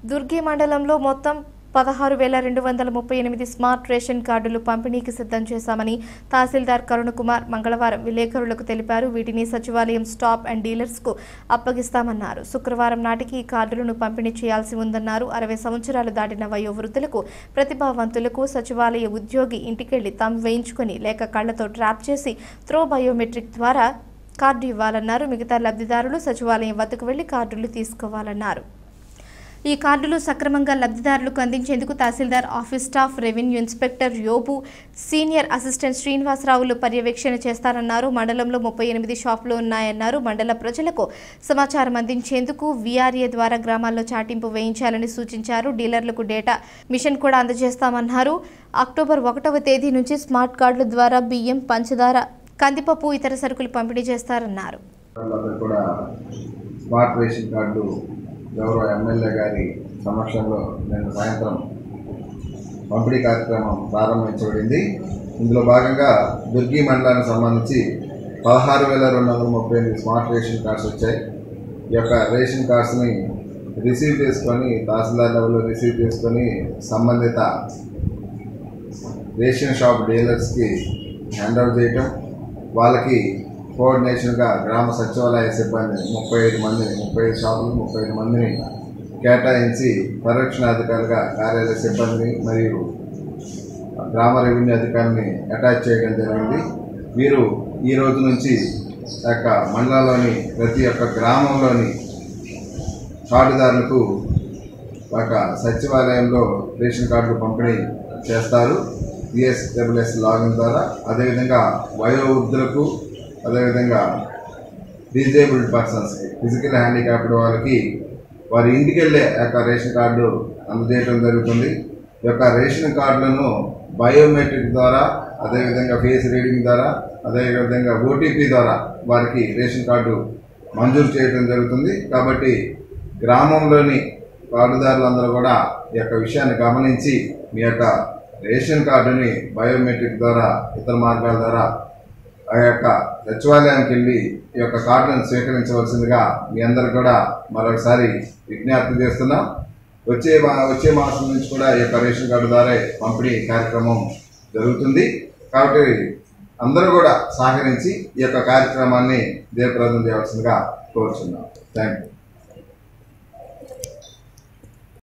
దుర్గి మండలంలో మొత్తం 16,238 smart ration కార్డులు పంపిణీకి సిద్ధం చేశామని తహసీల్దార్ కరుణ కుమార్ మంగళవారం విలేకరులకు తెలిపారు. వీటిని సచివాలయం స్టాప్ అండ్ డీలర్స్ కు అప్పగిస్తామన్నారు. శుక్రవారం నాటికి ఈ కార్డులను పంపిణీ చేయాల్సి ఉందన్నారు. 60 సంవత్సరాలు దాటిన వయోవృద్ధులకు, ప్రతిభావంతులకు సచివాలయ ఉద్యోగి ఇంటికెళ్లి థంబ్ వేయించుకుని లేక కళ్లతో ట్రాప్ చేసి త్రో బయోమెట్రిక్ ద్వారా కార్డు ఇవ్వాలన్నారు. మిగతా లబ్ధిదారులు సచివాలయం వద్దకు వెళ్లి కార్డులు తీసుకోవాలన్నారు. ఈ కార్డులు సక్రమంగా లబ్ధిదారులకు అందించేందుకు తహసీల్దార్ ఆఫీస్ స్టాఫ్, రెవెన్యూ ఇన్స్పెక్టర్ యోబు, సీనియర్ అసిస్టెంట్ శ్రీనివాసరావులు పర్యవేక్షణ చేస్తారన్నారు. మండలంలో 38 షాపులు ఉన్నాయన్నారు. మండల ప్రజలకు సమాచారం అందించేందుకు వీఆర్ఏ ద్వారా గ్రామాల్లో చాటింపు వేయించాలని సూచించారు. డీలర్లకు డేటా మిషన్ కూడా అందజేస్తామన్నారు. అక్టోబర్ 1వ తేదీ నుంచి స్మార్ట్ కార్డుల ద్వారా బియ్యం, పంచదార, కందిపప్పు, ఇతర సరుకులు పంపిణీ చేస్తారన్నారు. గౌరవ ఎమ్మెల్యే గారి సమక్షంలో నిన్న సాయంత్రం పంపిణీ కార్యక్రమం ప్రారంభించబడింది. ఇందులో భాగంగా దుర్గి మండలానికి సంబంధించి 16,238 స్మార్ట్ రేషన్ కార్డ్స్ వచ్చాయి. ఈ యొక్క రేషన్ కార్డ్స్ని రిసీవ్ చేసుకొని తహసీల్దార్ లెవెల్లో రిసీవ్ చేసుకొని సంబంధిత రేషన్ షాప్ డీలర్స్కి హ్యాండ్ ఓవర్ చేయటం, వాళ్ళకి కోఆర్డినేషన్గా గ్రామ సచివాలయ సిబ్బంది 35 షాపులు 35 మందిని కేటాయించి పర్యవేక్షణాధికారులుగా కార్యాలయ సిబ్బందిని మరియు గ్రామ రెవెన్యూ అధికారిని అటాచ్ చేయడం జరిగింది. వీరు ఈ రోజు నుంచి యొక్క మండలంలోని ప్రతి ఒక్క గ్రామంలోని కార్డుదారులకు ఒక సచివాలయంలో రేషన్ కార్డులు పంపిణీ చేస్తారు. ESWS లాగిన్ ద్వారా. అదేవిధంగా వయోవృద్ధులకు, అదేవిధంగా డిజేబుల్డ్ పర్సన్స్కి, ఫిజికల్ హ్యాండిక్యాప్డ్ వాళ్ళకి వారి ఇంటికి వెళ్ళే యొక్క రేషన్ కార్డు అందజేయడం జరుగుతుంది. ఈ యొక్క రేషన్ కార్డులను బయోమెట్రిక్ ద్వారా, అదేవిధంగా ఫేస్ రీడింగ్ ద్వారా, అదేవిధంగా OTP ద్వారా వారికి రేషన్ కార్డు మంజూరు చేయడం జరుగుతుంది. కాబట్టి గ్రామంలోని కార్డుదారులందరూ కూడా ఈ యొక్క విషయాన్ని గమనించి మీ యొక్క రేషన్ కార్డుని బయోమెట్రిక్ ద్వారా, ఇతర మార్గాల ద్వారా ఆ యొక్క సచివాలయానికి వెళ్ళి ఈ యొక్క కార్డులను స్వీకరించవలసిందిగా మీ అందరు కూడా మరొకసారి విజ్ఞప్తి చేస్తున్నాం. వచ్చే మాసం నుంచి కూడా ఈ యొక్క రేషన్ కార్డు ద్వారా పంపిణీ కార్యక్రమం జరుగుతుంది. కాబట్టి అందరూ కూడా సహకరించి ఈ యొక్క కార్యక్రమాన్ని జయప్రదం చేయవలసిందిగా కోరుచున్నాం. Thank you.